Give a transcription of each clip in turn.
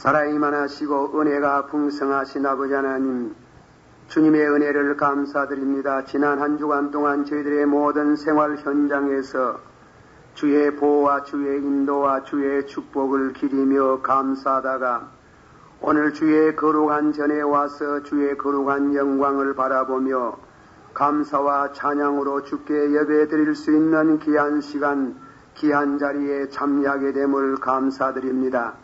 사랑이 많으시고 은혜가 풍성하신 아버지 하나님, 주님의 은혜를 감사드립니다. 지난 한 주간 동안 저희들의 모든 생활 현장에서 주의 보호와 주의 인도와 주의 축복을 기리며 감사하다가 오늘 주의 거룩한 전에 와서 주의 거룩한 영광을 바라보며 감사와 찬양으로 주께 예배드릴 수 있는 귀한 시간, 귀한 자리에 참여하게 됨을 감사드립니다.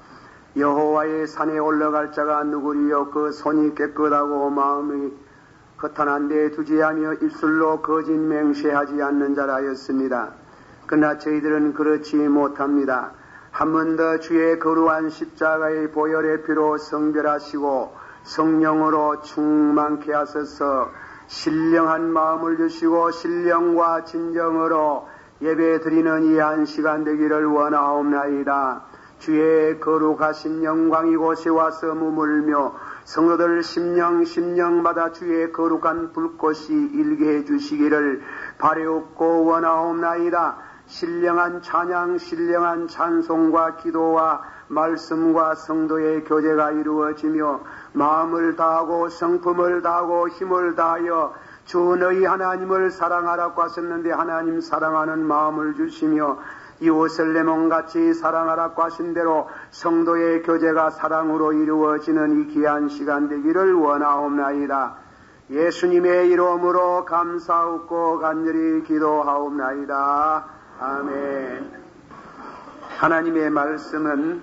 여호와의 산에 올라갈 자가 누구리요? 그 손이 깨끗하고 마음이 허탄한 데 두지 하며 입술로 거짓 맹세하지 않는 자라였습니다. 그러나 저희들은 그렇지 못합니다. 한 번 더 주의 거룩한 십자가의 보혈의 피로 성별하시고 성령으로 충만케 하소서. 신령한 마음을 주시고 신령과 진정으로 예배 드리는 이 한 시간 되기를 원하옵나이다. 주의 거룩하신 영광 이곳에 와서 머물며 성도들 심령마다 주의 거룩한 불꽃이 일게 해주시기를 바라옵고 원하옵나이다. 신령한 찬양, 신령한 찬송과 기도와 말씀과 성도의 교제가 이루어지며 마음을 다하고 성품을 다하고 힘을 다하여 주 너희 하나님을 사랑하라고 하셨는데 하나님 사랑하는 마음을 주시며 이웃을 내 몸같이 사랑하라고 하신 대로 성도의 교제가 사랑으로 이루어지는 이 귀한 시간 되기를 원하옵나이다. 예수님의 이름으로 감사하고 간절히 기도하옵나이다. 아멘. 하나님의 말씀은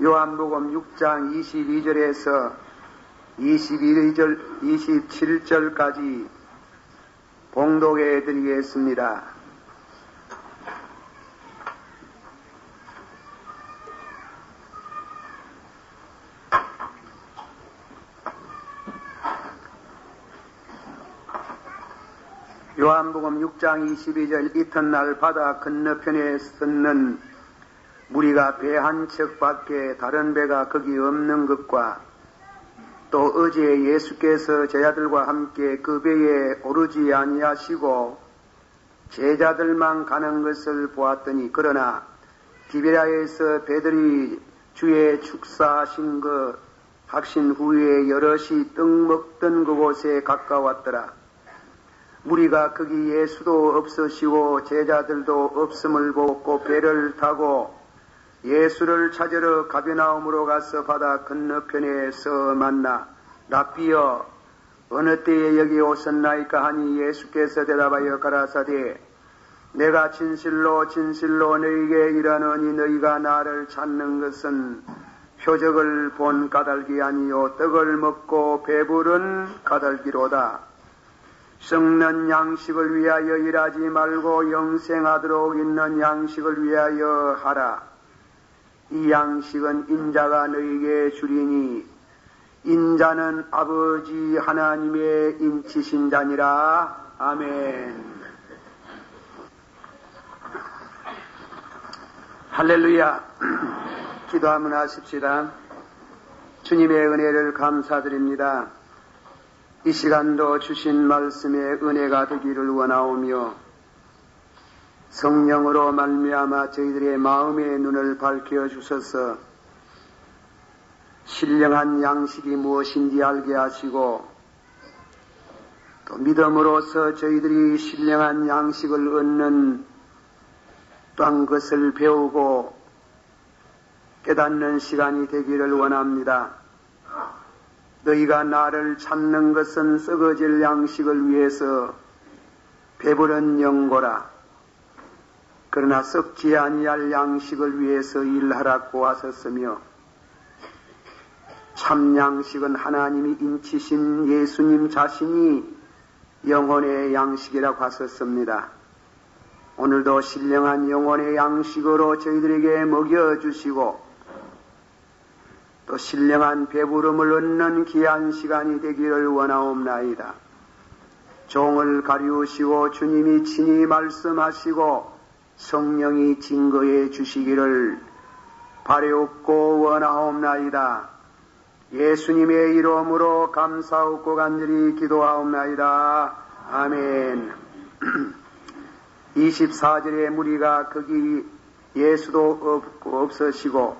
요한복음 6장 22절에서 27절까지 봉독해 드리겠습니다. 요한복음 6장 22절 이튿날 바다 건너편에 섰는 무리가 배 한 척밖에 다른 배가 거기 없는 것과 또 어제 예수께서 제자들과 함께 그 배에 오르지 아니하시고 제자들만 가는 것을 보았더니 그러나 디베랴에서 배들이 주의 축사하신 것 확신 후에 여럿이 떡 먹던 그곳에 가까웠더라. 무리가 거기 예수도 없으시고 제자들도 없음을 보고 배를 타고 예수를 찾으러 가버나움으로 가서 바다 건너편에서 만나 랍비여 어느 때에 여기 오셨나이까 하니 예수께서 대답하여 가라사대 내가 진실로 너희에게 이르노니 너희가 나를 찾는 것은 표적을 본 까닭이 아니요 떡을 먹고 배부른 까닭이로다. 썩는 양식을 위하여 일하지 말고 영생하도록 있는 양식을 위하여 하라. 이 양식은 인자가 너희에게 주리니 인자는 아버지 하나님의 인치신 자니라. 아멘. 할렐루야. 기도 한번 하십시다. 주님의 은혜를 감사드립니다. 이 시간도 주신 말씀의 은혜가 되기를 원하오며 성령으로 말미암아 저희들의 마음의 눈을 밝혀 주셔서 신령한 양식이 무엇인지 알게 하시고 또 믿음으로써 저희들이 신령한 양식을 얻는 또한 것을 배우고 깨닫는 시간이 되기를 원합니다. 너희가 나를 찾는 것은 썩어질 양식을 위해서 배부른 영고라. 그러나 썩지 아니할 양식을 위해서 일하라고 하셨으며 참 양식은 하나님이 인치신 예수님 자신이 영혼의 양식이라고 하셨습니다. 오늘도 신령한 영혼의 양식으로 저희들에게 먹여주시고 또 신령한 배부름을 얻는 귀한 시간이 되기를 원하옵나이다. 종을 가리우시고 주님이 친히 말씀하시고 성령이 증거해 주시기를 바라옵고 원하옵나이다. 예수님의 이름으로 감사하고 간절히 기도하옵나이다. 아멘. 24절에 무리가 거기 예수도 없으시고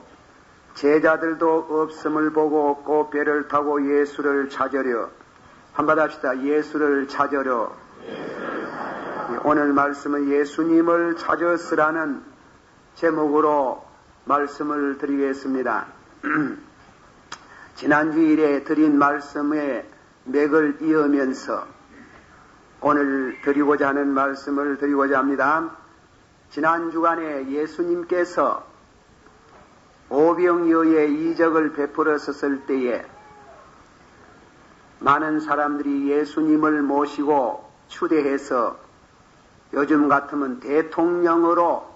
제자들도 없음을 보고 꼭 배를 타고 예수를 찾으려. 한번 합시다. 예수를 찾으려. 오늘 말씀은 예수님을 찾으시라는 제목으로 말씀을 드리겠습니다. 지난주일에 드린 말씀에 맥을 이으면서 오늘 드리고자 하는 말씀을 드리고자 합니다. 지난 주간에 예수님께서 오병이어의 이적을 베풀었을 때에 많은 사람들이 예수님을 모시고 추대해서 요즘 같으면 대통령으로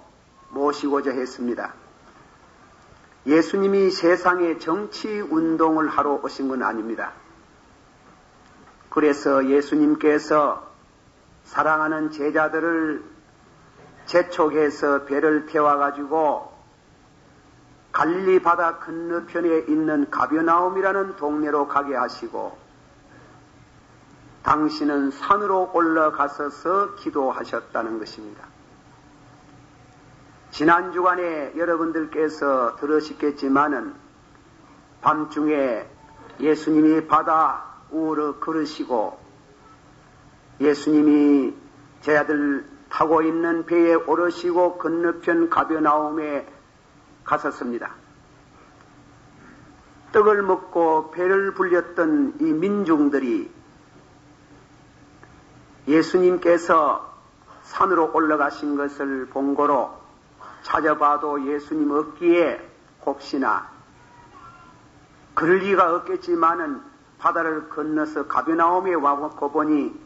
모시고자 했습니다. 예수님이 세상에 정치 운동을 하러 오신 건 아닙니다. 그래서 예수님께서 사랑하는 제자들을 재촉해서 배를 태워가지고 갈릴리 바다 건너편에 있는 가버나움이라는 동네로 가게 하시고 당신은 산으로 올라가셔서 기도하셨다는 것입니다. 지난 주간에 여러분들께서 들으셨겠지만은 밤중에 예수님이 바다 우로 걸으시고 예수님이 제자들 타고 있는 배에 오르시고 건너편 가버나움에 갔었습니다. 떡을 먹고 배를 불렸던 이 민중들이 예수님께서 산으로 올라가신 것을 본거로 찾아봐도 예수님 없기에 혹시나 그럴 리가 없겠지만은 바다를 건너서 가버나움에 와서 보니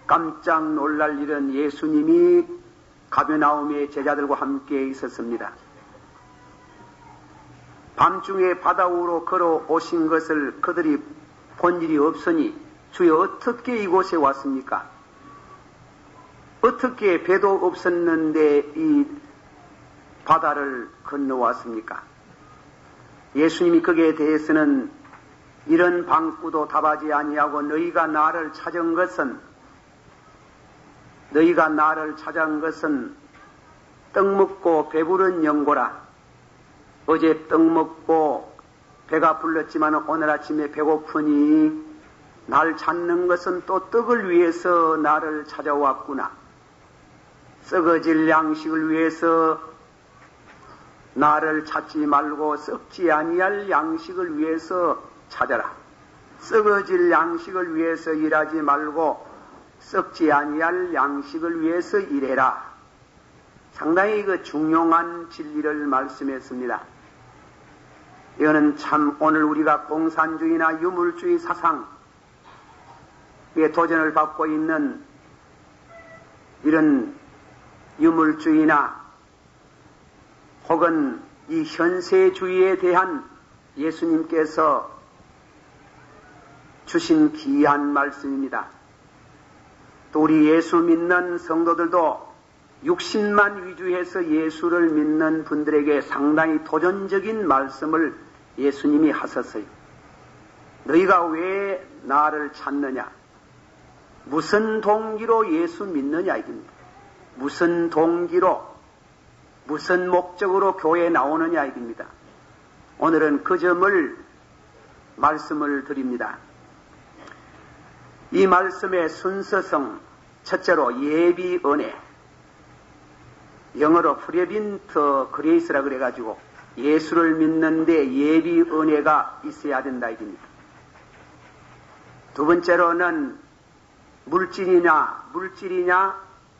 깜짝 놀랄 일은 예수님이 가버나움에 제자들과 함께 있었습니다. 밤중에 바다 위로 걸어오신 것을 그들이 본 일이 없으니 주여 어떻게 이곳에 왔습니까? 어떻게 배도 없었는데 이 바다를 건너왔습니까? 예수님이 거기에 대해서는 이런 방구도 답하지 아니하고 너희가 나를 찾은 것은 떡 먹고 배부른 영고라. 어제 떡 먹고 배가 불렀지만 오늘 아침에 배고프니 날 찾는 것은 또 떡을 위해서 나를 찾아왔구나. 썩어질 양식을 위해서 나를 찾지 말고 썩지 아니할 양식을 위해서 찾아라. 썩어질 양식을 위해서 일하지 말고 썩지 아니할 양식을 위해서 일해라. 상당히 그 중요한 진리를 말씀했습니다. 이거는 참 오늘 우리가 공산주의나 유물주의 사상에 도전을 받고 있는 이런 유물주의나 혹은 이 현세주의에 대한 예수님께서 주신 귀한 말씀입니다. 또 우리 예수 믿는 성도들도 60만 위주해서 예수를 믿는 분들에게 상당히 도전적인 말씀을 예수님이 하셨어요. 너희가 왜 나를 찾느냐? 무슨 동기로 예수 믿느냐 이겁니다. 무슨 동기로, 무슨 목적으로 교회에 나오느냐 이겁니다. 오늘은 그 점을 말씀을 드립니다. 이 말씀의 순서성, 첫째로 예비 은혜, 영어로 프레빈트 그레이스라 그래가지고 예수를 믿는데 예비 은혜가 있어야 된다 이겁니다. 두 번째로는 물질이냐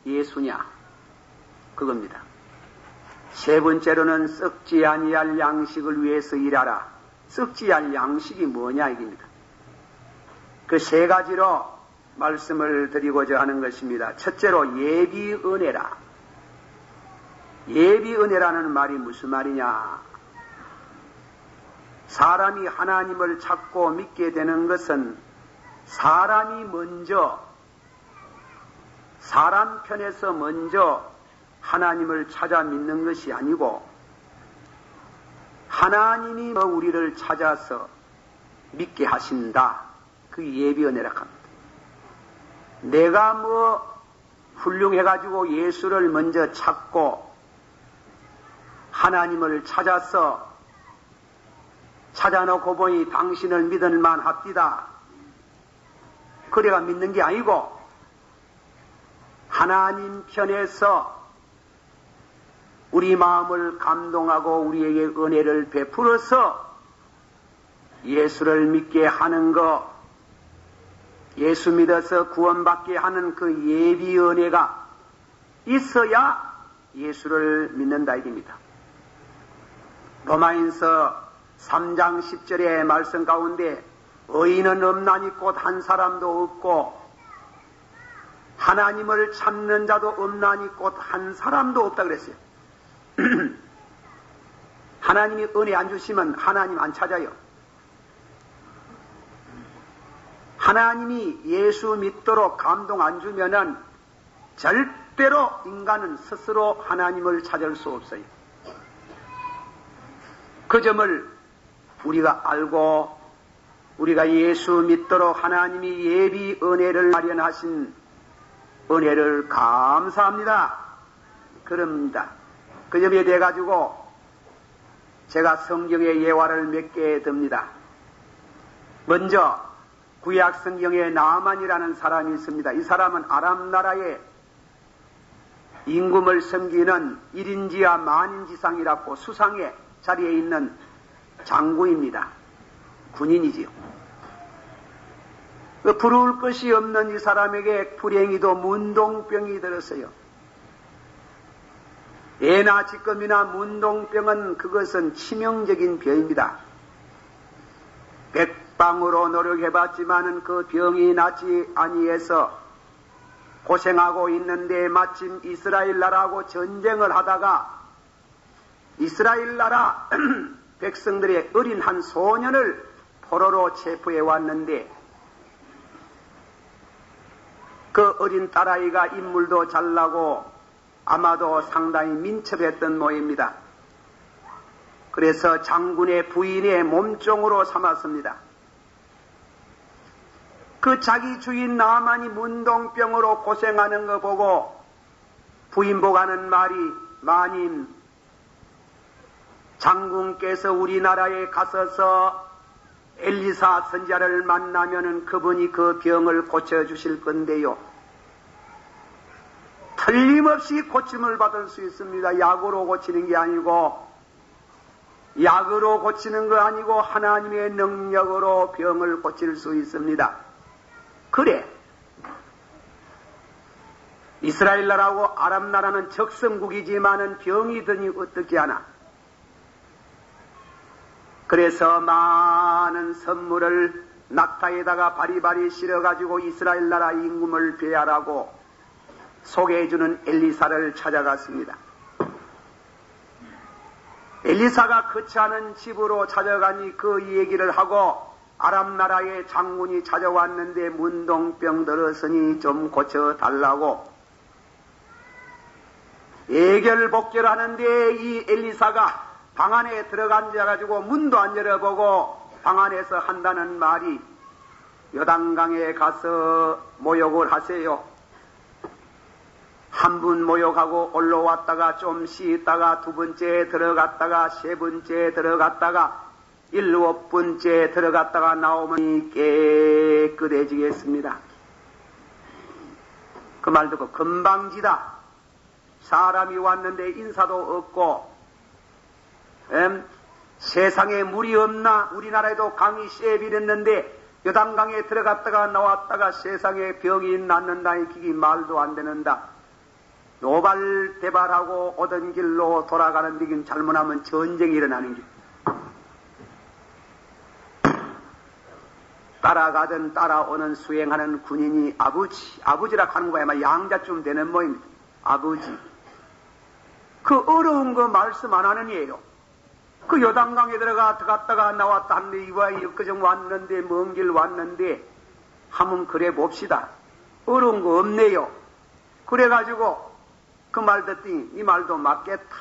예수냐 그겁니다. 세 번째로는 썩지 아니할 양식을 위해서 일하라. 썩지 않을 양식이 뭐냐 이겁니다. 그 세 가지로 말씀을 드리고자 하는 것입니다. 첫째로 예비 은혜라. 예비 은혜라는 말이 무슨 말이냐? 사람이 하나님을 찾고 믿게 되는 것은 사람이 먼저, 사람 편에서 먼저 하나님을 찾아 믿는 것이 아니고 하나님이 우리를 찾아서 믿게 하신다. 그 예비 은혜라 합니다. 내가 훌륭해가지고 예수를 먼저 찾고 하나님을 찾아서 찾아놓고 보니 당신을 믿을 만합디다. 그래가 믿는 게 아니고 하나님 편에서 우리 마음을 감동하고 우리에게 은혜를 베풀어서 예수를 믿게 하는 것, 예수 믿어서 구원받게 하는 그 예비 은혜가 있어야 예수를 믿는다 이깁니다. 로마인서 3장 10절의 말씀 가운데 의인은 없나니 곧 한 사람도 없고 하나님을 찾는 자도 없나니 곧 한 사람도 없다 그랬어요. 하나님이 은혜 안 주시면 하나님 안 찾아요. 하나님이 예수 믿도록 감동 안 주면은 절대로 인간은 스스로 하나님을 찾을 수 없어요. 그 점을 우리가 알고 우리가 예수 믿도록 하나님이 예비 은혜를 마련하신 은혜를 감사합니다. 그럽니다. 그 점에 대해 가지고 제가 성경의 예화를 몇 개 듭니다. 먼저 구약 성경에 나아만이라는 사람이 있습니다. 이 사람은 아람 나라의 임금을 섬기는 1인지와 만인지상이라고 수상의 자리에 있는 장군입니다. 군인이지요. 그 부러울 것이 없는 이 사람에게 불행히도 문동병이 들었어요. 예나 지금이나 문동병은 그것은 치명적인 병입니다. 백방으로 노력해봤지만은 그 병이 낫지 아니해서 고생하고 있는데 마침 이스라엘 나라하고 전쟁을 하다가 이스라엘 나라 백성들의 어린 한 소년을 포로로 체포해 왔는데 그 어린 딸아이가 인물도 잘나고 아마도 상당히 민첩했던 모입니다. 그래서 장군의 부인의 몸종으로 삼았습니다. 그 자기 주인 나만이 문동병으로 고생하는 거 보고 부인보가는 말이 마님 장군께서 우리나라에 가서서 엘리사 선지자를 만나면은 그분이 그 병을 고쳐주실 건데요. 틀림없이 고침을 받을 수 있습니다. 약으로 고치는 게 아니고 약으로 고치는 거 아니고 하나님의 능력으로 병을 고칠 수 있습니다. 그래. 이스라엘 나라하고 아람 나라는 적성국이지만은 병이 드니 어떻게 하나. 그래서 많은 선물을 낙타에다가 바리바리 실어가지고 이스라엘 나라 임금을 배하라고 소개해주는 엘리사를 찾아갔습니다. 엘리사가 거처하는 집으로 찾아가니 그 얘기를 하고 아람 나라의 장군이 찾아왔는데 문동병 들었으니 좀 고쳐달라고 애결복결하는데 이 엘리사가 방 안에 들어가가지고 문도 안 열어보고 방 안에서 한다는 말이 요단강에 가서 모욕을 하세요. 한 분 모욕하고 올라왔다가 좀 쉬었다가 두 번째 들어갔다가 세 번째 들어갔다가 7번째 들어갔다가 나오면 깨끗해지겠습니다. 그 말 듣고 금방지다. 사람이 왔는데 인사도 없고 세상에 물이 없나? 우리나라에도 강이 쎄비렸는데 요단강에 들어갔다가 나왔다가 세상에 병이 낫는다니 그게 말도 안 되는다. 노발대발하고 오던 길로 돌아가는 데긴 잘못하면 전쟁이 일어나는 길. 따라가든 따라오는 수행하는 군인이 아버지라고 하는 거야. 아마 양자쯤 되는 모입니다. 아버지. 그 어려운 거 말씀 안 하는 이에요. 그 요단강에 들어갔다가 나왔다 한데 이와 여기정 왔는데 먼 길 왔는데 한번 그래 봅시다. 어려운 거 없네요. 그래가지고 그 말 듣더니 이 말도 맞겠다.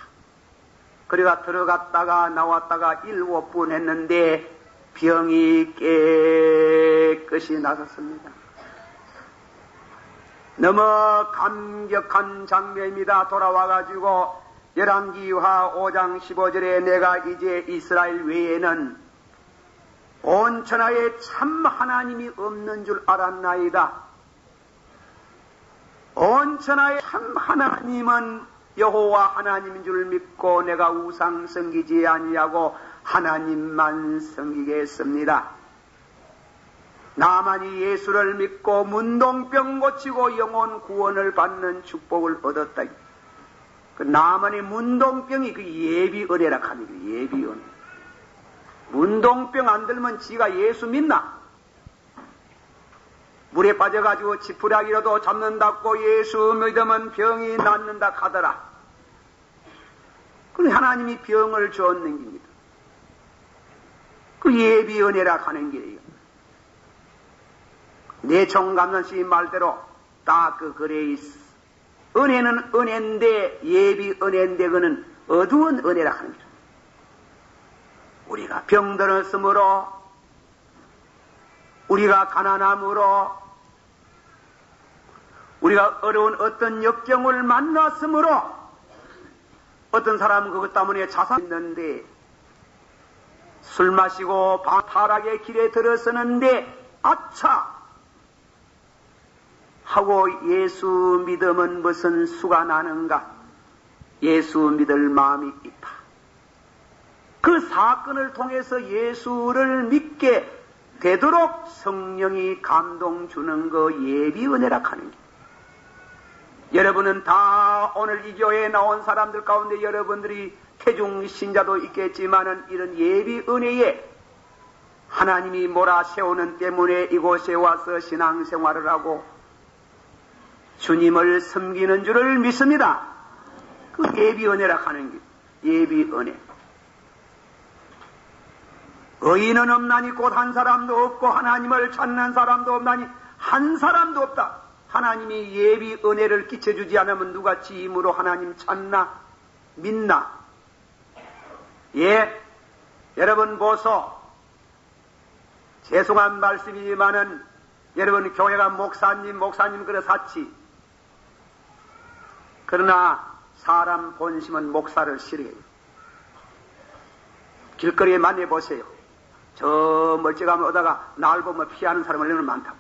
그래가 들어갔다가 나왔다가 7번 했는데 병이 깨끗이 나섰습니다. 너무 감격한 장면입니다. 돌아와가지고 열왕기하 5장 15절에 내가 이제 이스라엘 외에는 온 천하에 참 하나님이 없는 줄 알았나이다. 온 천하에 참 하나님은 여호와 하나님인 줄 믿고 내가 우상 섬기지 아니하고 하나님만 섬기겠습니다. 나만이 예수를 믿고 문동병 고치고 영혼 구원을 받는 축복을 얻었다. 그 나만의 문동병이 그 예비 은혜라 합니다. 예비 은혜. 문동병 안 들면 지가 예수 믿나? 물에 빠져가지고 지푸라기라도 잡는다고 예수 믿으면 병이 낫는다 하더라. 그럼 하나님이 병을 주었는 겁니다. 그 예비 은혜라 하는 길이에요. 내 총감난씨 말대로 딱 그 그레이스. 은혜는 은혜인데 예비 은혜인데 그는 어두운 은혜라 하는 거죠. 우리가 병들었으므로 우리가 가난함으로 우리가 어려운 어떤 역경을 만났으므로 어떤 사람은 그것 때문에 자살했는데 술 마시고 타락의 길에 들어서는데 아차 하고 예수 믿으면 무슨 수가 나는가? 예수 믿을 마음이 있다. 그 사건을 통해서 예수를 믿게 되도록 성령이 감동 주는 거 예비 은혜라 하는 게. 여러분은 다 오늘 이 교회에 나온 사람들 가운데 여러분들이 태중 신자도 있겠지만은 이런 예비 은혜에 하나님이 몰아세우는 때문에 이곳에 와서 신앙생활을 하고 주님을 섬기는 줄을 믿습니다. 그 예비 은혜라 하는 게 예비 은혜. 의인은 없나니 곧 한 사람도 없고 하나님을 찾는 사람도 없나니 한 사람도 없다. 하나님이 예비 은혜를 끼쳐주지 않으면 누가 지 힘으로 하나님 찾나? 믿나? 예, 여러분 보소. 죄송한 말씀이지만은 여러분 교회가 목사님 그래 사치. 그러나 사람 본심은 목사를 싫어해요. 길거리에 만나보세요. 저 멀쩡하면 오다가 날 보면 피하는 사람은 많다고.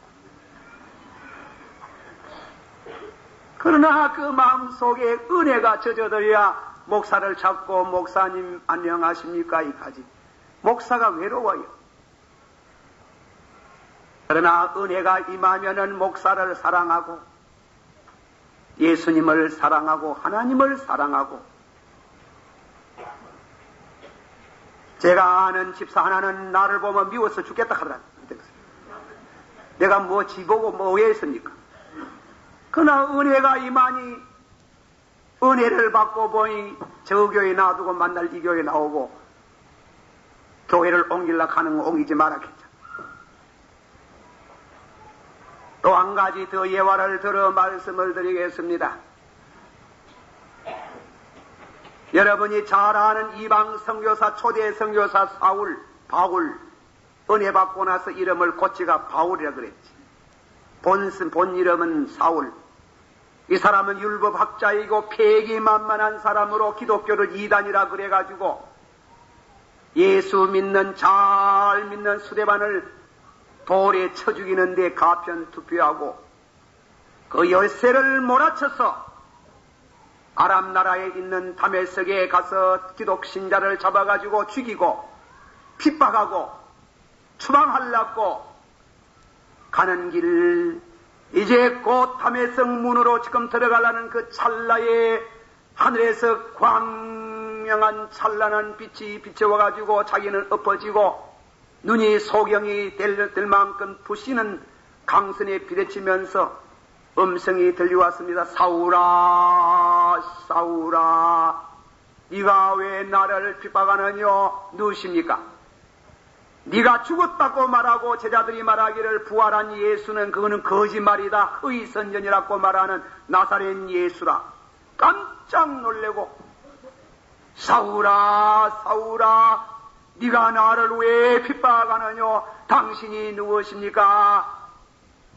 그러나 그 마음속에 은혜가 젖어들어야 목사를 찾고 목사님 안녕하십니까 이까지. 목사가 외로워요. 그러나 은혜가 임하면은 목사를 사랑하고 예수님을 사랑하고 하나님을 사랑하고 제가 아는 집사 하나는 나를 보면 미워서 죽겠다 하더라. 내가 뭐 지보고 뭐 왜 했습니까? 그러나 은혜가 임하니 은혜를 받고 보니 저 교회 놔두고 만날 이 교회 나오고 교회를 옮기려고 하는 거 옮기지 말았겠죠. 또 한 가지 더 예화를 들어 말씀을 드리겠습니다. 여러분이 잘 아는 이방 선교사 초대 선교사 바울 은혜 받고 나서 이름을 고치가 바울이라 그랬지. 본 이름은 사울. 이 사람은 율법학자이고 패기만만한 사람으로 기독교를 이단이라 그래가지고 예수 믿는 잘 믿는 수레반을 돌에 쳐 죽이는데 가편 투표하고 그 열쇠를 몰아쳐서 아람 나라에 있는 다메섹에 가서 기독 신자를 잡아가지고 죽이고 핍박하고 추방하려고 가는 길 이제 곧 다메섹 문으로 지금 들어가려는 그 찰나에 하늘에서 광명한 찬란한 빛이 비춰와가지고 자기는 엎어지고 눈이 소경이 될 만큼 부시는 강선에 비대치면서 음성이 들려왔습니다. 사울아 사울아 네가 왜 나를 핍박하느냐? 누구십니까? 네가 죽었다고 말하고 제자들이 말하기를 부활한 예수는 그거는 거짓말이다. 허위선전이라고 말하는 나사렛 예수라. 깜짝 놀래고 사울아 사울아 네가 나를 왜 핍박하느냐? 당신이 누구십니까?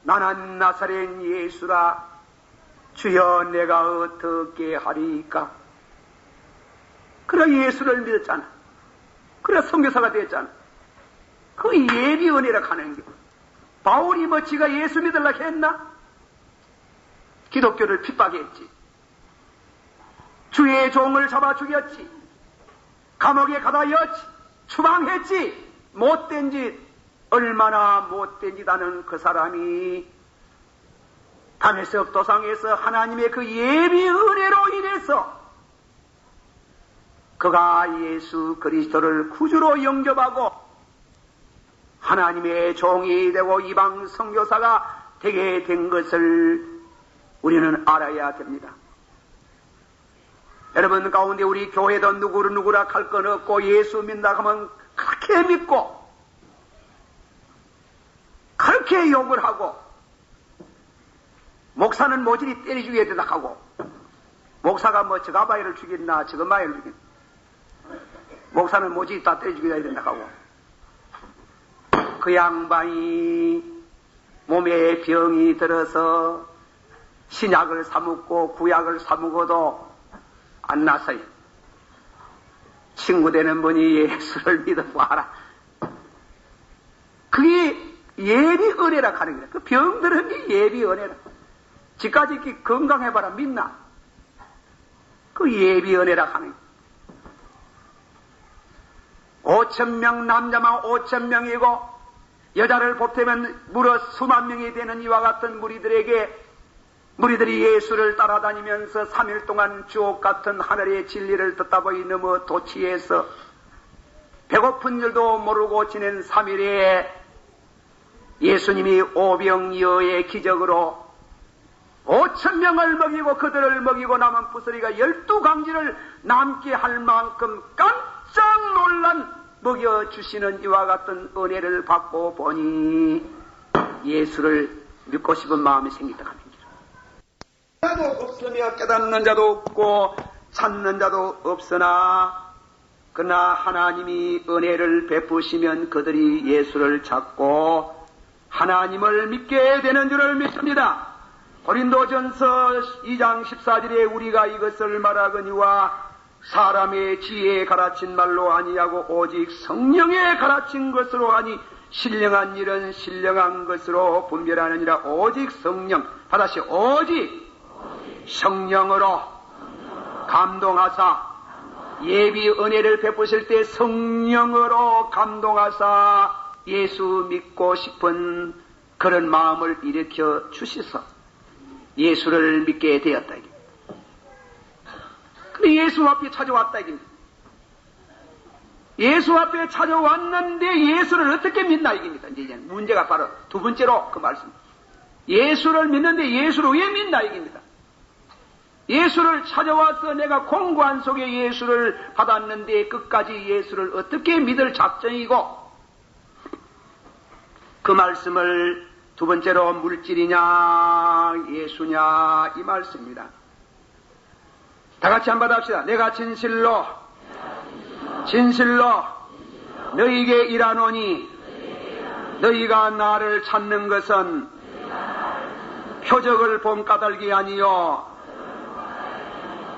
나는 나사렛 예수라. 주여 내가 어떻게 하리까? 그래 예수를 믿었잖아. 그래 선교사가 됐잖아. 그 예비 은혜라 하는 게. 바울이 뭐 지가 예수 믿으려고 했나? 기독교를 핍박했지. 주의 종을 잡아 죽였지. 감옥에 가다 였지. 추방했지. 못된 짓, 얼마나 못된 짓 하는 그 사람이 다메섹 도상에서 하나님의 그 예비 은혜로 인해서 그가 예수 그리스도를 구주로 영접하고 하나님의 종이 되고 이방 선교사가 되게 된 것을 우리는 알아야 됩니다. 여러분 가운데 우리 교회도 누구라 할 건 없고 예수 믿나 하면 그렇게 믿고 그렇게 욕을 하고 목사는 모질이 때려 죽여야 된다 하고 목사가 뭐 저가바이를 죽였나 저거마이를 죽였나 목사는 모질이 다 때려 죽여야 된다 하고 그 양반이 몸에 병이 들어서 신약을 사먹고 구약을 사먹어도 안 났어요. 친구 되는 분이 예수를 믿어봐라. 그게 예비 은혜라 하는 거야. 그 병들은 게 예비 은혜라. 지금까지 이렇게 건강해봐라 믿나? 그 예비 은혜라 하는 거야. 5,000명 남자만 5,000명이고 여자를 보태면 무려 수만 명이 되는 이와 같은 무리들이 예수를 따라다니면서 3일 동안 주옥 같은 하늘의 진리를 듣다 보니 너무 도취해서 배고픈 줄도 모르고 지낸 3일에 예수님이 오병이어의 기적으로 5,000명을 먹이고 그들을 먹이고 남은 부스리가 12강지를 남게 할 만큼 깜짝 놀란 먹여주시는 이와 같은 은혜를 받고 보니 예수를 믿고 싶은 마음이 생기다 합니다. 자도 없으며 깨닫는 자도 없고 찾는 자도 없으나 그러나 하나님이 은혜를 베푸시면 그들이 예수를 찾고 하나님을 믿게 되는 줄을 믿습니다. 고린도전서 2장 14절에 우리가 이것을 말하거니와 사람의 지혜에 가르친 말로 아니하고 오직 성령에 가르친 것으로 하니 신령한 일은 신령한 것으로 분별하느니라. 오직 성령, 다시 오직 성령으로 감동하사 예비 은혜를 베푸실 때 성령으로 감동하사 예수 믿고 싶은 그런 마음을 일으켜 주시서 예수를 믿게 되었다. 근데 예수 앞에 찾아왔다 이깁니다. 예수 앞에 찾아왔는데 예수를 어떻게 믿나 이깁니다. 이제 문제가 바로 두 번째로 그 말씀. 예수를 믿는데 예수를 왜 믿나 이깁니다. 예수를 찾아와서 내가 공고한 속에 예수를 받았는데 끝까지 예수를 어떻게 믿을 작정이고 그 말씀을 두 번째로 물질이냐 예수냐 이 말씀입니다. 다 같이 한번 합시다. 내가 진실로 너희에게 일하노니 너희가 나를 찾는 것은 표적을 본 까닭이 아니요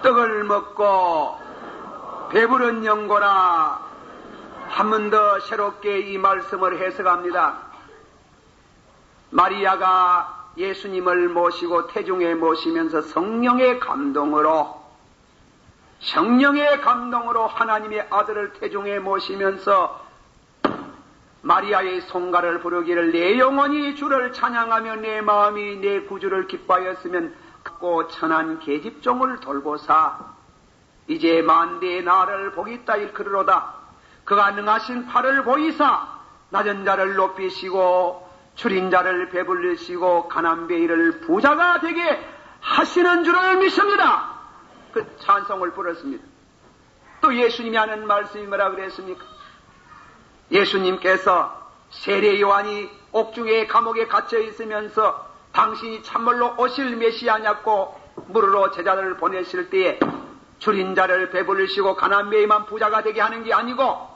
떡을 먹고 배부른 영고라. 한 번 더 새롭게 이 말씀을 해석합니다. 마리아가 예수님을 모시고 태중에 모시면서 성령의 감동으로 하나님의 아들을 태중에 모시면서 마리아의 송가를 부르기를 내 영혼이 주를 찬양하며 내 마음이 내 구주를 기뻐하였으면 크고 천한 계집종을 돌보사 이제 만대의 나를 보겠다 일컬으로다. 그가 능하신 팔을 보이사 낮은 자를 높이시고 줄인 자를 배불리시고 가난뱅이를 부자가 되게 하시는 줄을 믿습니다. 그 찬송을 부르습니다. 또 예수님이 하는 말씀이 뭐라 그랬습니까? 예수님께서 세례 요한이 옥중에 감옥에 갇혀 있으면서 당신이 참말로 오실 메시아냐고 물으러 제자들을 보내실 때에 줄인 자를 배불리시고 가난뱅이만 부자가 되게 하는 게 아니고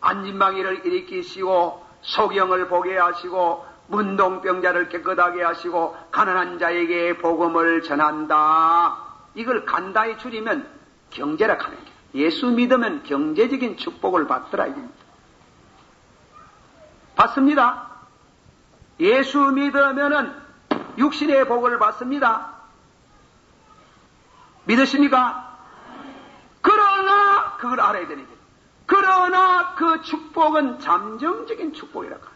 안진망이를 일으키시고 소경을 보게 하시고 문동병자를 깨끗하게 하시고 가난한 자에게 복음을 전한다. 이걸 간단히 줄이면 경제라 하는 게 예수 믿으면 경제적인 축복을 받더라 이겁니다. 받습니다. 예수 믿으면은 육신의 복을 받습니다. 믿으십니까? 그러나 그걸 알아야 되는 거예요. 그러나 그 축복은 잠정적인 축복이라고 합니다.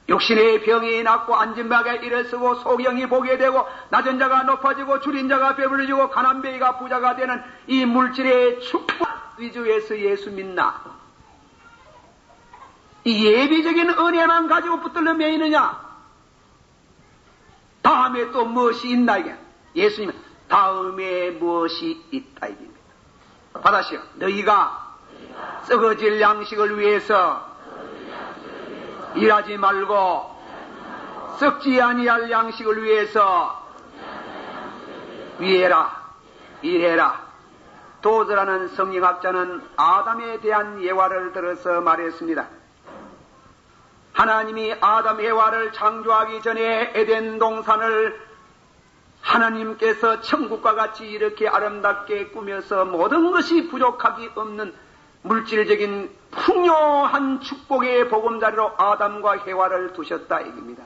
육신의 병이 낫고 앉은 바가 일어서고 소경이 보게 되고 낮은 자가 높아지고 줄인 자가 배불러지고 가난뱅이가 부자가 되는 이 물질의 축복 위주에서 예수 믿나? 이 예비적인 은혜만 가지고 붙들려 매이느냐? 다음에 또 무엇이 있나 이게? 예수님은 다음에 무엇이 있다 이깁니다. 받아시오. 너희가 썩어질 양식을 위해서 일하지 말고 썩지 아니할 양식을 위해서 일해라. 도저라는 성경학자는 아담에 대한 예화를 들어서 말했습니다. 하나님이 아담 예화를 창조하기 전에 에덴 동산을 하나님께서 천국과 같이 이렇게 아름답게 꾸며서 모든 것이 부족하기 없는 물질적인 풍요한 축복의 보금자리로 아담과 해와를 두셨다 얘기입니다.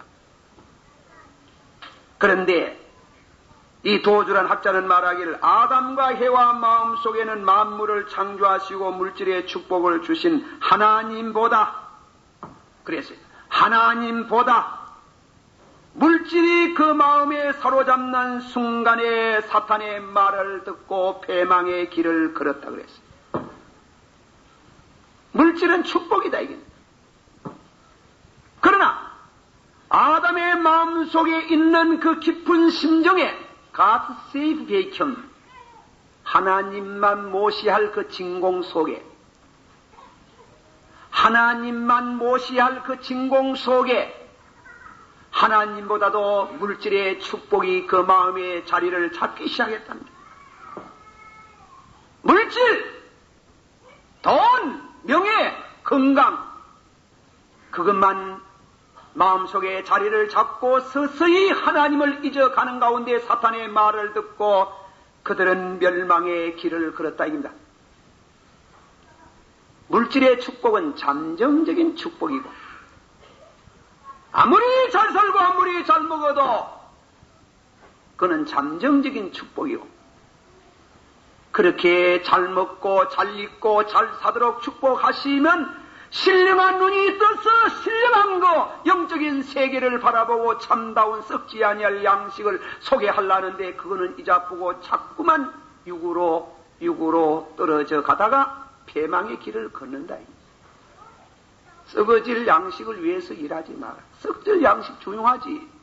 그런데 이 도주란 학자는 말하기를 아담과 해와 마음속에는 만물을 창조하시고 물질의 축복을 주신 하나님보다 그래서 하나님보다 물질이 그 마음에 사로잡는 순간에 사탄의 말을 듣고 패망의 길을 걸었다 그랬어요. 물질은 축복이다 이게. 그러나 아담의 마음속에 있는 그 깊은 심정에 God save vacuum 하나님만 모시할 그 진공 속에 하나님만 모시할 그 진공 속에 하나님보다도 물질의 축복이 그 마음의 자리를 잡기 시작했답니다. 물질, 돈, 명예, 건강 그것만 마음속에 자리를 잡고 서서히 하나님을 잊어가는 가운데 사탄의 말을 듣고 그들은 멸망의 길을 걸었다 입니다. 물질의 축복은 잠정적인 축복이고 아무리 잘 살고 아무리 잘 먹어도 그는 잠정적인 축복이고 그렇게 잘 먹고 잘 입고 잘 사도록 축복하시면 신령한 눈이 떠서 신령한 거 영적인 세계를 바라보고 참다운 썩지 아니할 양식을 소개하려는데 그거는 이자쁘고 자꾸만 육으로 떨어져 가다가 패망의 길을 걷는다. 썩어질 양식을 위해서 일하지 마라. 썩질 양식 중요하지.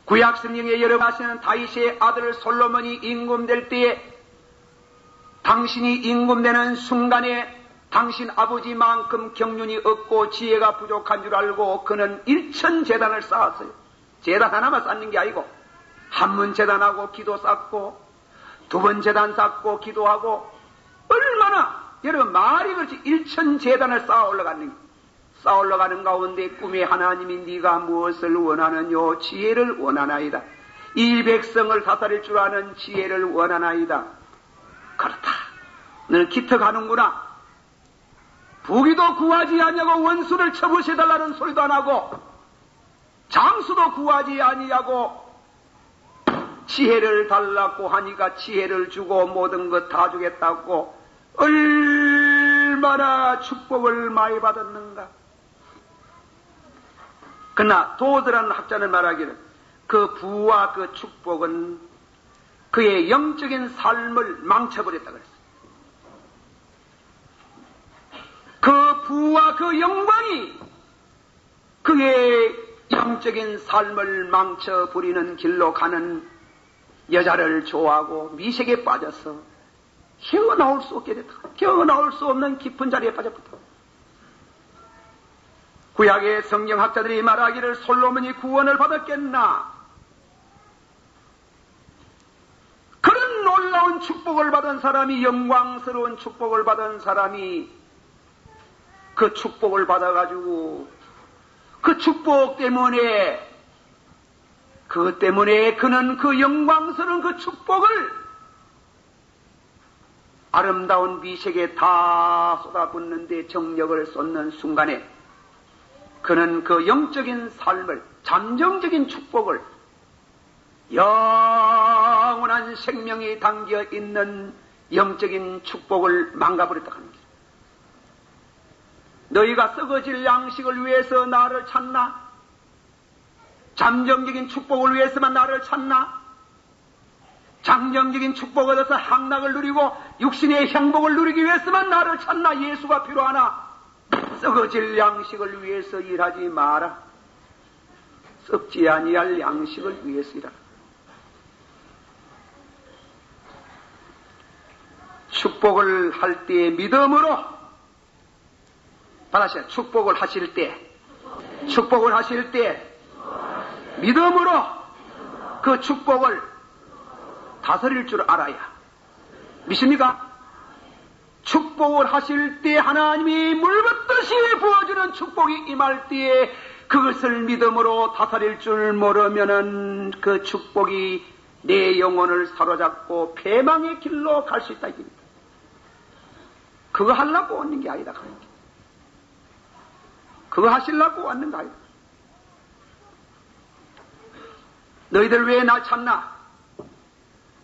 구약 성경에 여러 가시는 다윗의 아들 솔로몬이 임금될 때에 당신이 임금되는 순간에 당신 아버지만큼 경륜이 없고 지혜가 부족한 줄 알고 그는 1000 제단을 쌓았어요. 제단 하나만 쌓는 게 아니고 한문 제단하고 기도 쌓고 2번 제단 쌓고 기도하고 얼마나 여러분 말이 그렇지 1000 제단을 쌓아 올라가는 가운데 꿈에 하나님이 네가 무엇을 원하느뇨 지혜를 원하나이다. 이 백성을 다스릴 줄 아는 지혜를 원하나이다. 그렇다. 너는 기특하는구나. 부귀도 구하지 아니하고 원수를 처부시달라는 소리도 안 하고 장수도 구하지 아니하고 지혜를 달라고 하니까 지혜를 주고 모든 것 다 주겠다고 얼마나 축복을 많이 받았는가. 그러나 도드라는 학자는 말하기를 그 부와 그 축복은 그의 영적인 삶을 망쳐버렸다 그랬어요. 그 부와 그 영광이 그의 영적인 삶을 망쳐버리는 길로 가는 여자를 좋아하고 미색에 빠져서 헤어나올 수 없게 됐다. 헤어나올 수 없는 깊은 자리에 빠져버렸다. 구약의 성경학자들이 말하기를 솔로몬이 구원을 받았겠나? 그런 놀라운 축복을 받은 사람이 영광스러운 축복을 받은 사람이 그 축복을 받아가지고 그 축복 때문에 그것 때문에 그는 그 영광스러운 그 축복을 아름다운 미색에 다 쏟아붓는데 정력을 쏟는 순간에 그는 그 영적인 삶을, 잠정적인 축복을, 영원한 생명이 담겨 있는 영적인 축복을 망가버렸다 하는 거죠. 너희가 썩어질 양식을 위해서 나를 찾나? 잠정적인 축복을 위해서만 나를 찾나? 장정적인 축복을 얻어서 향락을 누리고 육신의 행복을 누리기 위해서만 나를 찾나? 예수가 필요하나? 썩어질 양식을 위해서 일하지 마라. 썩지 아니할 양식을 위해서 일하라. 축복을 할 때 믿음으로 받으세요. 축복을 하실 때 믿음으로 그 축복을 다스릴 줄 알아야. 믿습니까? 축복을 하실 때 하나님이 물붓듯이 부어주는 축복이 임할 때에 그것을 믿음으로 다스릴 줄 모르면은 그 축복이 내 영혼을 사로잡고 패망의 길로 갈 수 있다 이겁니다. 그거 하려고 왔는 게 아니다. 그거 하시려고 왔는 거 아니다. 너희들 왜 나 찾나?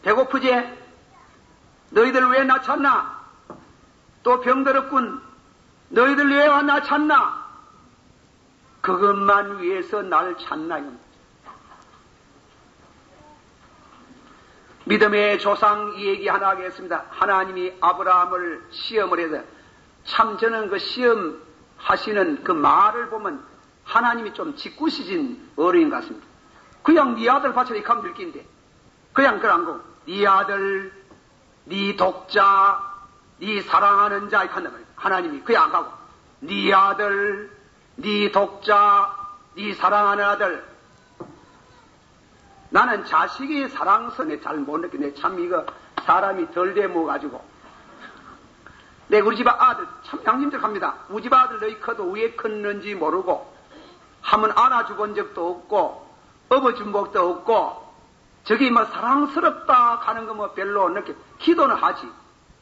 배고프지? 너희들 왜 나 찾나? 또 병들었군. 너희들 왜 나 찾나? 그것만 위해서 날 찾나요? 믿음의 조상 얘기 하나 하겠습니다. 하나님이 아브라함을 시험을 해서 참 저는 그 시험 하시는 그 말을 보면 하나님이 좀 짓궂으신 어른인 것 같습니다. 그냥 네 아들 바쳐라 이렇게 하면 될 낀데 그냥 그런 거 네 아들, 네 독자, 네 사랑하는 자 이렇게 한단 말이에요. 하나님이 그냥 안 가고 네 아들, 네 독자, 네 사랑하는 아들. 나는 자식이 사랑스러워 잘 못 느끼네. 참 이거 사람이 덜 돼먹어가지고. 내 우리 집 아들 참 양심적합니다. 우리 집 아들 너희 커도 왜 컸는지 모르고 하면 안아주본 적도 없고 업어준 적도 없고 저기 뭐 사랑스럽다 하는 거 뭐 별로 느껴. 기도는 하지.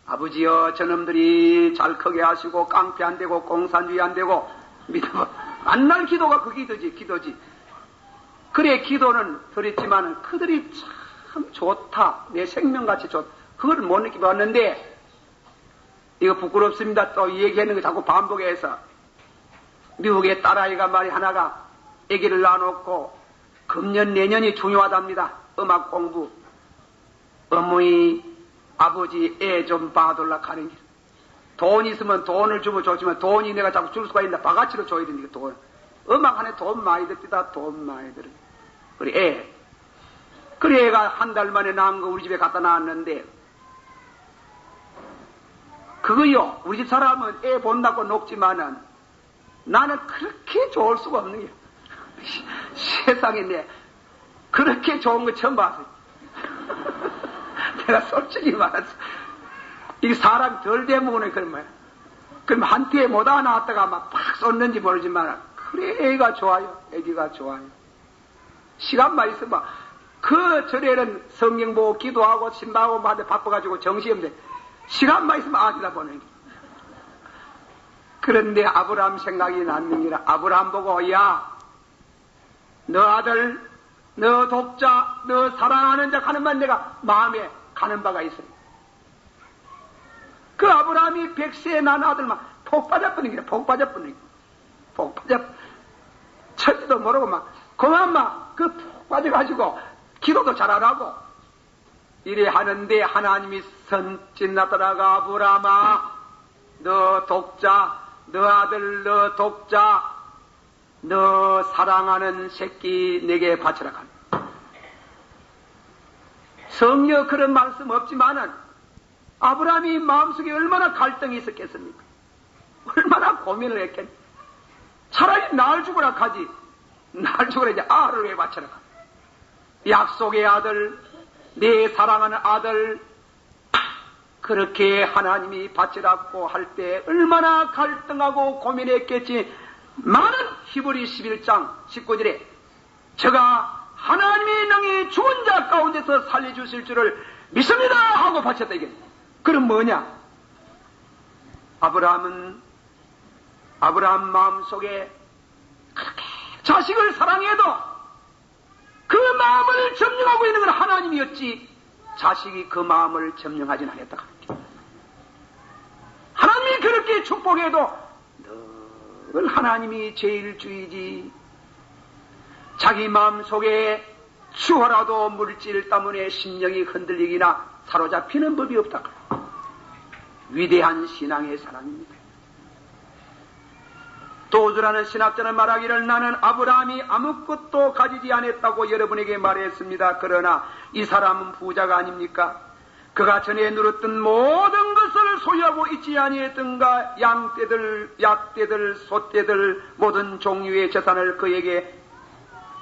아버지여 저놈들이 잘 크게 하시고 깡패 안 되고 공산주의 안 되고 믿어. 만날 기도가 그 기도지. 그래 기도는 드렸지만 그들이 참 좋다. 내 생명같이 좋다. 그걸 못 느끼고 왔는데 이거 부끄럽습니다. 또 이 얘기하는 거 자꾸 반복해서 미국의 딸아이가 말이 하나가 아기를 낳아놓고 금년 내년이 중요하답니다. 음악 공부. 어머니 아버지 애 좀 봐둘라 하는 길. 돈 있으면 돈을 주면 좋지만 돈이 내가 자꾸 줄 수가 있나 바가지로 줘야 되니까 돈. 음악 안에 돈 많이 듭니다. 돈 많이 들어. 그래 애. 그래 애가 한 달 만에 낳은 거 우리 집에 갖다 놨는데 그거요. 우리 집 사람은 애 본다고 녹지만은 나는 그렇게 좋을 수가 없는 게 세상에 내 그렇게 좋은 거 처음 봤어요. 내가 솔직히 말해서 이게 사람 덜 돼먹는 그런 거야. 그럼 한때에 못 하나 나왔다가 막 팍 쏟는지 모르지만 그래 애가 좋아요. 애기가 좋아요. 시간만 있으면 그 절에는 성경 보고 기도하고 신방하고 하는데 바빠가지고 정신이 없는데 시간만 있으면 아기다 보는 게. 그런데 아브라함 생각이 났는 게라 아브라함 보고 야 너 아들 너 독자 너 사랑하는 자 하는 만 내가 마음에 가는 바가 있어요. 그 아브라함이 100세에 난 아들만 폭 빠져버린 게라 폭 빠져버린 철지도 모르고 막 그만 막 그 폭 빠져가지고 기도도 잘 안 하고 이래 하는데 하나님이 선짓 나타나가 아브라함아 너 독자 너 아들 너 독자 너 사랑하는 새끼 내게 바쳐라 간. 성경 그런 말씀 없지만은 아브라함이 마음속에 얼마나 갈등이 있었겠습니까? 얼마나 고민을 했겠니? 차라리 날 죽으라 하지. 날 죽으라 이제 아를 왜 바쳐라 간. 약속의 아들 내 사랑하는 아들 그렇게 하나님이 바치라고 할 때 얼마나 갈등하고 고민했겠지. 많은 히브리 11장 19절에 저가 하나님이 능히 죽은 자 가운데서 살려주실 줄을 믿습니다 하고 바쳤다 이게. 그럼 뭐냐? 아브라함 마음속에 그렇게 자식을 사랑해도 그 마음을 점령하고 있는 건 하나님이었지 자식이 그 마음을 점령하진 않았다. 하나님이 그렇게 축복해도 늘 하나님이 제일주의지 자기 마음속에 추호라도 물질 때문에 심령이 흔들리기나 사로잡히는 법이 없다. 위대한 신앙의 사람입니다. 도주라는 신학자는 말하기를 나는 아브라함이 아무것도 가지지 않았다고 여러분에게 말했습니다. 그러나 이 사람은 부자가 아닙니까? 그가 전에 누렸던 모든 것을 소유하고 있지 아니했던가 양떼들, 약떼들, 소떼들 모든 종류의 재산을 그에게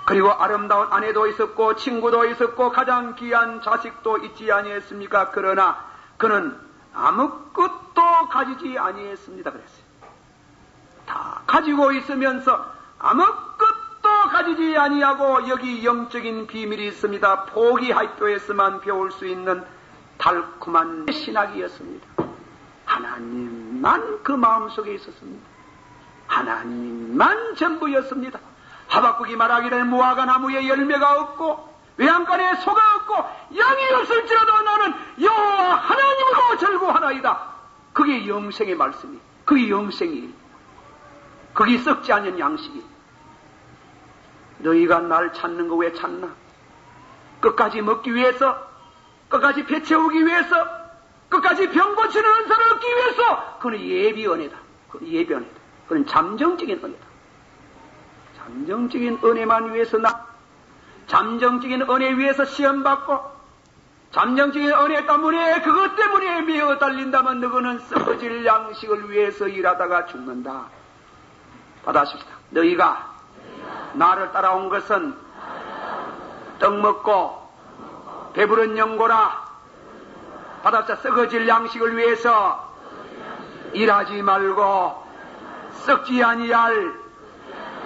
그리고 아름다운 아내도 있었고 친구도 있었고 가장 귀한 자식도 있지 아니했습니까? 그러나 그는 아무것도 가지지 아니했습니다. 그랬어요. 다 가지고 있으면서 아무것도 가지지 아니하고 여기 영적인 비밀이 있습니다. 포기학교에서만 배울 수 있는 달콤한 신학이었습니다. 하나님만 그 마음속에 있었습니다. 하나님만 전부였습니다. 하박국이 말하기를 무화과 나무에 열매가 없고 외양간에 소가 없고 양이 없을지라도 너는 여호와 하나님으로 절구하나이다. 그게 영생의 말씀이, 그게 영생이, 그게 썩지 않는 양식이. 너희가 날 찾는 거 왜 찾나? 끝까지 먹기 위해서, 끝까지 배 채우기 위해서, 끝까지 병 고치는 은사를 얻기 위해서. 그건 예비 은혜다. 그건 예비 은혜다. 그건 잠정적인 은혜다. 잠정적인 은혜만 위해서 잠정적인 은혜 위해서 시험받고 잠정적인 은혜 때문에 그것 때문에 매어 달린다면 너희는 썩어질 양식을 위해서 일하다가 죽는다. 받아십시다. 너희가 나를 따라온 것은 떡 먹고 배부른 영고라. 받아서 썩어질 양식을 위해서 일하지 말고 썩지 아니할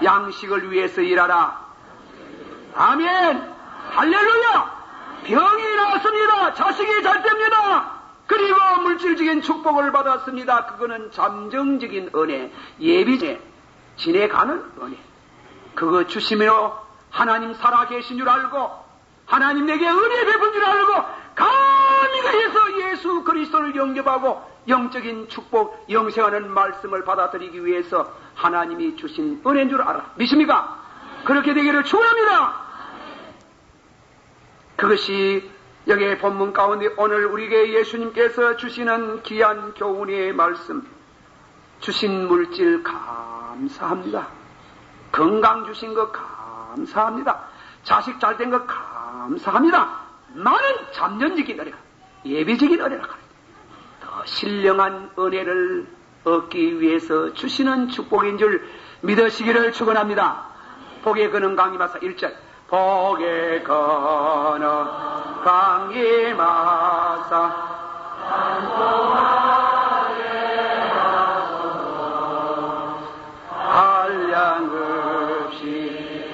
양식을 위해서 일하라. 아멘. 할렐루야. 병이 나왔습니다. 자식이 잘 됩니다. 그리고 물질적인 축복을 받았습니다. 그거는 잠정적인 은혜, 예비제 지내가는 은혜. 그거 주시며 하나님 살아계신 줄 알고 하나님 내게 은혜 베푼 줄 알고 감히 그래서 예수 그리스도를 영접하고 영적인 축복, 영생하는 말씀을 받아들이기 위해서 하나님이 주신 은혜인 줄 알아. 믿습니까? 그렇게 되기를 축원합니다. 그것이 여기에 본문 가운데 오늘 우리에게 예수님께서 주시는 귀한 교훈의 말씀, 주신 물질 감사합니다. 건강 주신 것 감사합니다. 자식 잘 된 것 감사합니다. 많은 잠년적인 은혜가, 예비적인 은혜라 그래요. 더 신령한 은혜를 얻기 위해서 주시는 축복인 줄 믿으시기를 축원합니다. 복에 거는 강림하사 1절 복에 거는 강림하사 한량없이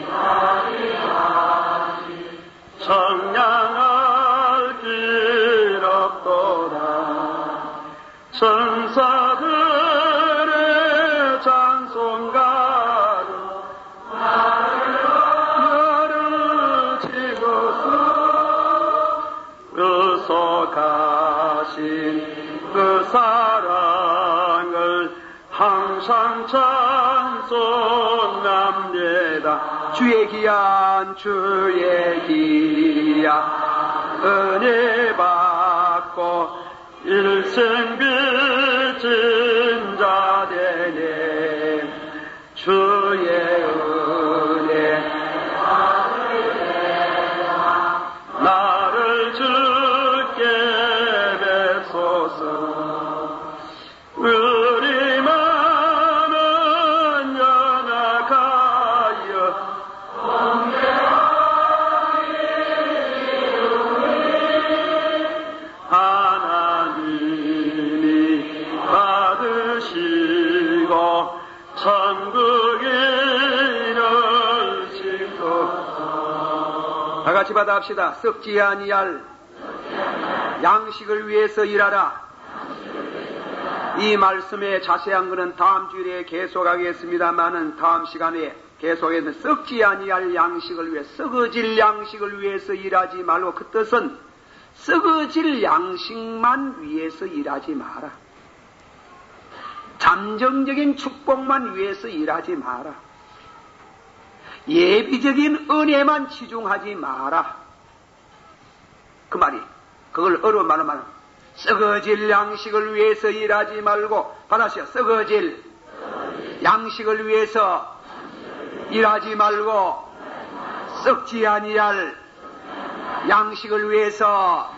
청량할 길 없도다. 천사들의 찬송가로 나를 지고서 의속하신 그 사랑을 항상 찬송합니다. 주의 귀한 은혜 받고 일생 빚진 자 되네. 주의 은혜 나를 주께 뵙소서. 우리 마음은 연약하여 하나님이 받으시고 천국에 이르시소서. 다 같이 받아합시다. 썩지 아니할 양식을 위해서 일하라. 이 말씀의 자세한 것은 다음 주일에 계속하겠습니다만은 다음 시간에 계속해서 썩지 아니할 양식을 위해 썩어질 양식을 위해서 일하지 말고 그 뜻은 썩어질 양식만 위해서 일하지 마라. 잠정적인 축복만 위해서 일하지 마라. 예비적인 은혜만 치중하지 마라. 그 말이 그걸 어려운 말로 말하면 썩어질 양식을 위해서 일하지 말고 받아시오. 썩어질 양식을 위해서 일하지 말고 썩지 아니할 양식을 위해서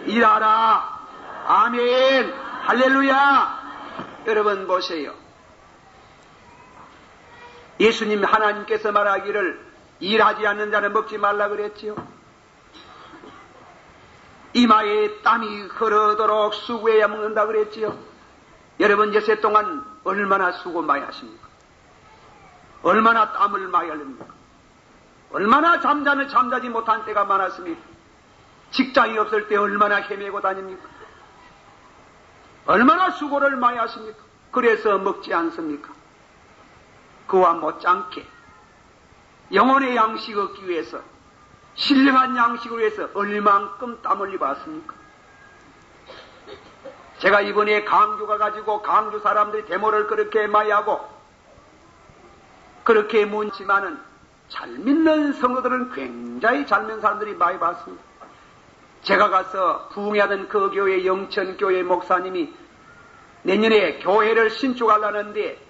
일하라. 아멘. 할렐루야. 여러분 보세요. 예수님 하나님께서 말하기를 일하지 않는 자는 먹지 말라 그랬지요. 이마에 땀이 흐르도록 수고해야 먹는다 그랬지요. 여러분 여세 동안 얼마나 수고 많이 하십니까? 얼마나 땀을 많이 흘립니까? 얼마나 잠자지 못한 때가 많았습니까? 직장이 없을 때 얼마나 헤매고 다닙니까? 얼마나 수고를 많이 하십니까? 그래서 먹지 않습니까? 그와 못지않게 영혼의 양식 얻기 위해서 신령한 양식을 위해서 얼만큼 땀을 입었습니까? 제가 이번에 강주가 가지고 강주 사람들이 데모를 그렇게 많이 하고 그렇게 묻지만은 잘 믿는 성도들은 굉장히 잘 믿는 사람들이 많이 봤습니다. 제가 가서 부흥하던 그 교회 영천교회 목사님이 내년에 교회를 신축하려는데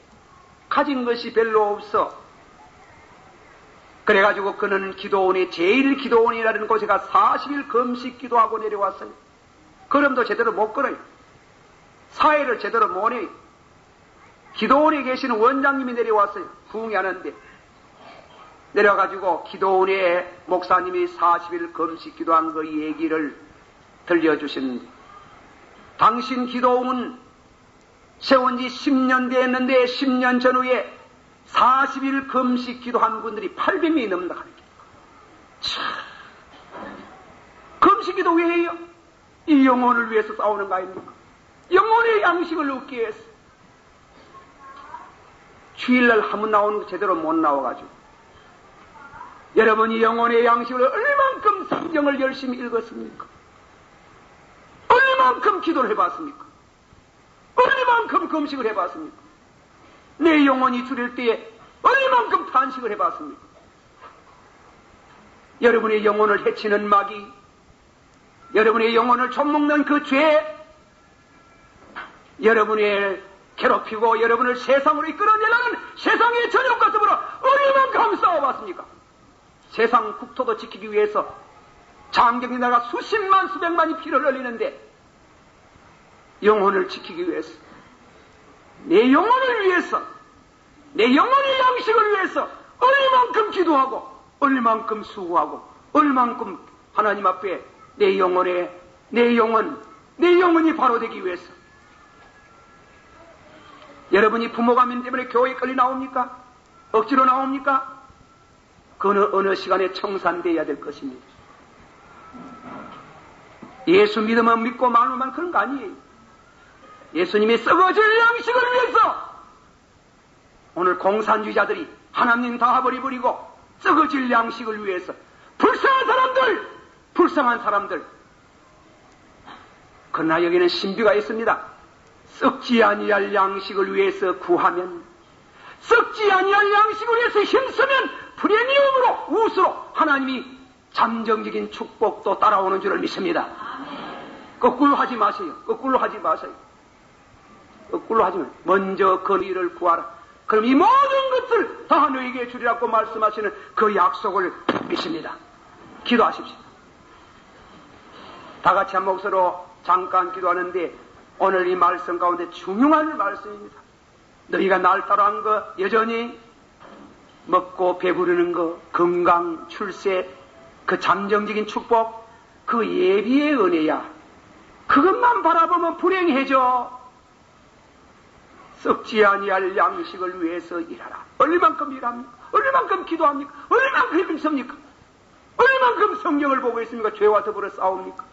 가진 것이 별로 없어. 그래가지고 그는 기도원에 제일 기도원이라는 곳에 가 40일 금식 기도하고 내려왔어요. 걸음도 제대로 못 걸어요. 사회를 제대로 못 해요. 기도원에 계시는 원장님이 내려왔어요. 부흥이 하는데 내려가지고 기도원에 목사님이 40일 금식 기도한 그 얘기를 들려주시는데 당신 기도원은 세운 지 10년 됐는데 10년 전후에 40일 금식 기도한 분들이 800명이 넘는다 하는 거예요. 참, 금식 기도 왜 해요? 이 영혼을 위해서 싸우는 거 아닙니까? 영혼의 양식을 얻기 위해서. 주일날 한번 나오는 거 제대로 못 나와가지고 여러분이 영혼의 양식을 얼만큼 성경을 열심히 읽었습니까? 얼만큼 기도를 해봤습니까? 얼만큼 금식을 해봤습니까? 내 영혼이 줄일 때에 얼만큼 탄식을 해봤습니까? 여러분의 영혼을 해치는 마귀, 여러분의 영혼을 좀먹는 그 죄, 여러분의 괴롭히고 여러분을 세상으로 이끌어내려는 세상의 전역과 더불어 얼만큼 싸워봤습니까? 세상 국토도 지키기 위해서 장경이 나가 수십만 수백만이 피를 흘리는데 영혼을 지키기 위해서 내 영혼을 위해서 내 영혼의 양식을 위해서 얼만큼 기도하고 얼만큼 수고하고 얼만큼 하나님 앞에 내 영혼이 바로 되기 위해서. 여러분이 부모가면 때문에 교회에 끌려 나옵니까? 억지로 나옵니까? 그는 어느 시간에 청산되어야 될 것입니다. 예수 믿으면 믿고 말로만 그런 거 아니에요. 예수님이 썩어질 양식을 위해서 오늘 공산주의자들이 하나님 다 버리고 썩어질 양식을 위해서 불쌍한 사람들 그러나 여기는 신비가 있습니다. 썩지 아니할 양식을 위해서 구하면 썩지 아니할 양식을 위해서 힘쓰면 프레미엄으로 우수로 하나님이 잠정적인 축복도 따라오는 줄을 믿습니다. 거꾸로 하지 마세요. 거꾸로 하지 마세요. 먼저 그 일을 구하라. 그럼 이 모든 것을 다 너에게 주리라고 말씀하시는 그 약속을 믿습니다. 기도하십시오. 다 같이 한 목소리로 잠깐 기도하는데 오늘 이 말씀 가운데 중요한 말씀입니다. 너희가 날 따라한 거 여전히 먹고 배부르는 거, 건강, 출세, 그 잠정적인 축복, 그 예비의 은혜야. 그것만 바라보면 불행해져. 썩지 아니할 양식을 위해서 일하라. 얼만큼 일합니까? 얼만큼 기도합니까? 얼만큼 힘씁니까? 얼만큼 성경을 보고 있습니까? 죄와 더불어 싸웁니까?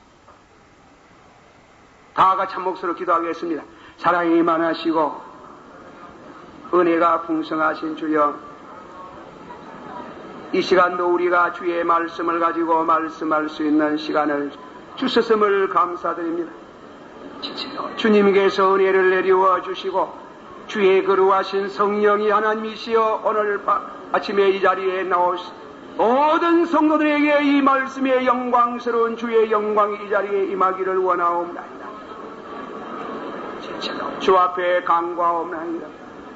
다 같이 한 목소리로 기도하겠습니다. 사랑이 많으시고 은혜가 풍성하신 주여, 이 시간도 우리가 주의 말씀을 가지고 말씀할 수 있는 시간을 주셨음을 감사드립니다. 주님께서 은혜를 내리워 주시고 주의 거룩하신 성령이 하나님이시여 오늘 아침에 이 자리에 나오시 모든 성도들에게 이 말씀의 영광스러운 주의 영광이 이 자리에 임하기를 원하옵나이다. 주 앞에 간구하옵나이다.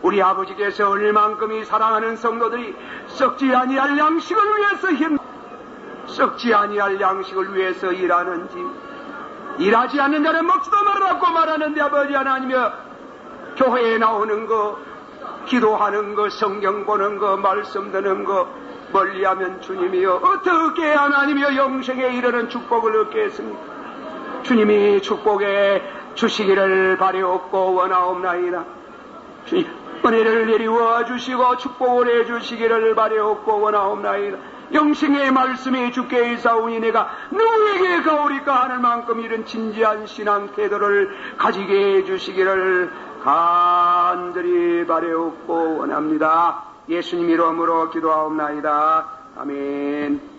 우리 아버지께서 얼만큼이 사랑하는 성도들이 썩지 아니할 양식을 위해서 썩지 아니할 양식을 위해서 일하는지, 일하지 않는 자는 먹지도 말라고 말하는데 아버지 하나님이여, 교회에 나오는 거, 기도하는 거, 성경 보는 거, 말씀 듣는 거 멀리하면 주님이여 어떻게 하나님이여 영생에 이르는 축복을 얻겠습니까? 주님이 축복해 주시기를 바라옵고 원하옵나이다. 주님 은혜를 내리워 주시고 축복을 해 주시기를 바라옵고 원하옵나이다. 영생의 말씀이 주께 있사오니 내가 누구에게 가오리까 하는 만큼 이런 진지한 신앙 태도를 가지게 해 주시기를 간절히 바라옵고 원합니다. 예수님 이름으로 기도하옵나이다. 아멘.